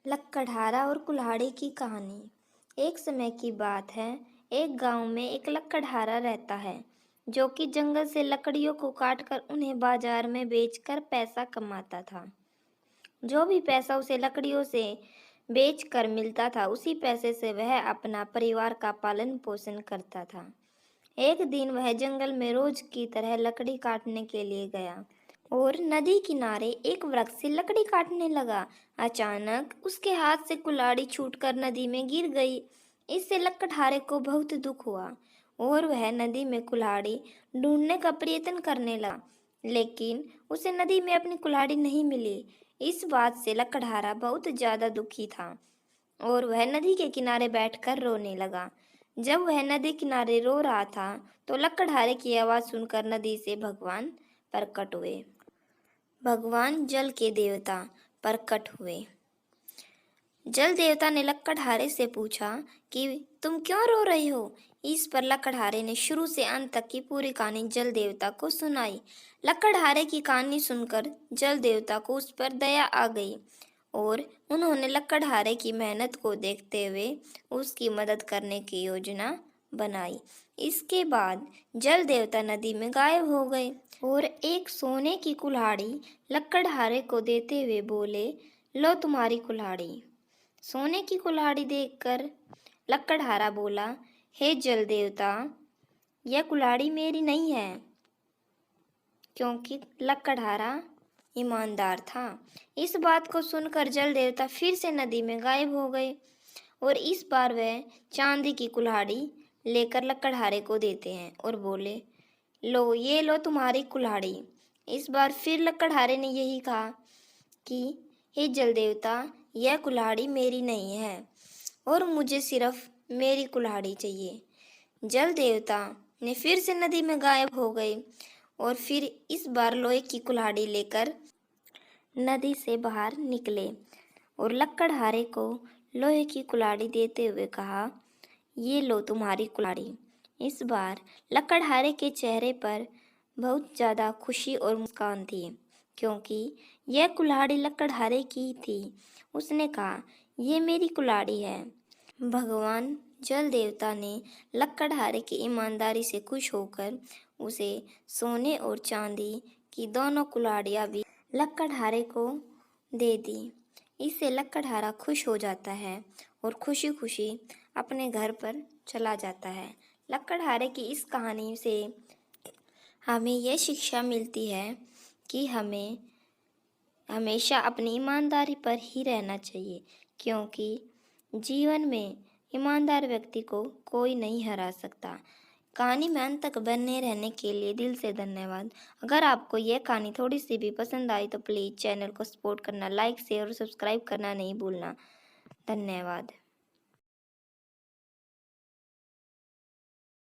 लकड़हारा और कुल्हाड़ी की कहानी। एक समय की बात है। एक गांव में एक लकड़हारा रहता है जो कि जंगल से लकड़ियों को काटकर उन्हें बाजार में बेचकर पैसा कमाता था। जो भी पैसा उसे लकड़ियों से बेचकर मिलता था, उसी पैसे से वह अपना परिवार का पालन पोषण करता था। एक दिन वह जंगल में रोज की तरह लकड़ी काटने के लिए गया और नदी किनारे एक वृक्ष से लकड़ी काटने लगा। अचानक उसके हाथ से कुल्हाड़ी छूटकर नदी में गिर गई। इससे लकड़हारे को बहुत दुख हुआ और वह नदी में कुल्हाड़ी ढूंढने का प्रयत्न करने लगा, लेकिन उसे नदी में अपनी कुल्हाड़ी नहीं मिली। इस बात से लकड़हारा बहुत ज्यादा दुखी था और वह नदी के किनारे बैठकर रोने लगा। जब वह नदी किनारे रो रहा था, तो लकड़हारे की आवाज सुनकर नदी से भगवान प्रकट हुए। भगवान जल के देवता प्रकट हुए। जल देवता ने लकड़हारे से पूछा कि तुम क्यों रो रही हो। इस पर लकड़हारे ने शुरू से अंत तक की पूरी कहानी जल देवता को सुनाई। लकड़हारे की कहानी सुनकर जल देवता को उस पर दया आ गई और उन्होंने लकड़हारे की मेहनत को देखते हुए उसकी मदद करने की योजना बनाई। इसके बाद जल देवता नदी में गायब हो गए और एक सोने की कुल्हाड़ी लकड़हारे को देते हुए बोले, लो तुम्हारी कुल्हाड़ी। सोने की कुल्हाड़ी देखकर लकड़हारा बोला, हे जल देवता, यह कुल्हाड़ी मेरी नहीं है, क्योंकि लकड़हारा ईमानदार था। इस बात को सुनकर जल देवता फिर से नदी में गायब हो गए और इस बार वह चांदी की कुल्हाड़ी लेकर लकड़हारे को देते हैं और बोले, लो ये लो तुम्हारी कुल्हाड़ी। इस बार फिर लकड़हारे ने यही कहा कि हे जल देवता, यह कुल्हाड़ी मेरी नहीं है और मुझे सिर्फ मेरी कुल्हाड़ी चाहिए। जल देवता ने फिर से नदी में गायब हो गए और फिर इस बार लोहे की कुल्हाड़ी लेकर नदी से बाहर निकले और लकड़हारे को लोहे की कुल्हाड़ी देते हुए कहा, ये लो तुम्हारी कुल्हाड़ी। इस बार लकड़हारे के चेहरे पर बहुत ज़्यादा खुशी और मुस्कान थी, क्योंकि यह कुल्हाड़ी लकड़हारे की थी। उसने कहा, ये मेरी कुल्हाड़ी है। भगवान जल देवता ने लकड़हारे की ईमानदारी से खुश होकर उसे सोने और चांदी की दोनों कुल्हाड़ियाँ भी लकड़हारे को दे दी। इससे लकड़हारा खुश हो जाता है और खुशी खुशी अपने घर पर चला जाता है। लकड़हारे की इस कहानी से हमें यह शिक्षा मिलती है कि हमें हमेशा अपनी ईमानदारी पर ही रहना चाहिए, क्योंकि जीवन में ईमानदार व्यक्ति को कोई नहीं हरा सकता। कहानी में अंत तक बने रहने के लिए दिल से धन्यवाद। अगर आपको यह कहानी थोड़ी सी भी पसंद आई तो प्लीज़ चैनल को सपोर्ट करना, लाइक शेयर और सब्सक्राइब करना नहीं भूलना। धन्यवाद।